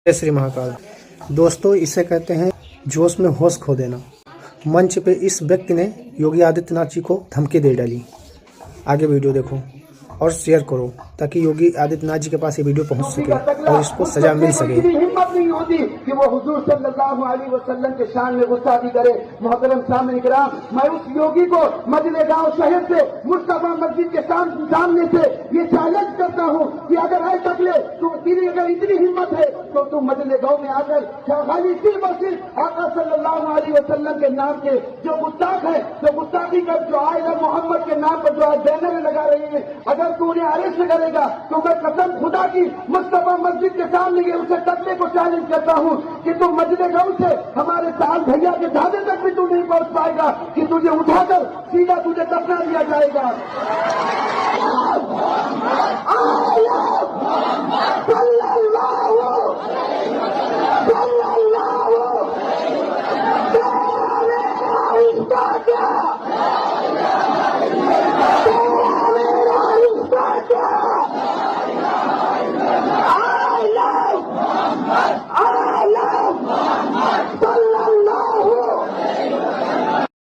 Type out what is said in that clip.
जय श्री महाकाल। दोस्तों, इसे कहते हैं जोश में होश खो देना। मंच पे इस व्यक्ति ने योगी आदित्यनाथ जी को धमकी दे डाली। आगे वीडियो देखो और शेयर करो ताकि योगी आदित्यनाथ जी के पास ये वीडियो पहुंच सके और इसको सजा मिल सके। हिम्मत नहीं होती कि वो हुजूर सल्लल्लाहु अलैहि वसल्लम के शान में गुस्सा भी करे। मोहतरम सामने कराम, मैं उस योगी को मजले गांव शहर से मुस्तफा मस्जिद के सामने से ये चैलेंज करता हूँ कि अगर आए तक ले तो तेरी अगर इतनी हिम्मत है तो तू मजले गांव में आकर खाली सिर्फ और सिर्फ आका सल्लल्लाहु अलैहि वसल्लम के नाम के जो गुस्ताख है, जो गुस्ताखी कर जो आए मोहम्मद के नाम पर जो आज बैनर लगा रही है, अगर तू उन्हें अरेस्ट करेगा तो मैं कसम खुदा की मुस्तफा मस्जिद के सामने ये उसे तकने को चैलेंज करता हूँ कि तू मजले गांव से हमारे साल भैया के ढाबे तक भी तू नहीं पहुंच पाएगा कि तुझे उठाकर सीधा तुझे दफना दिया जाएगा।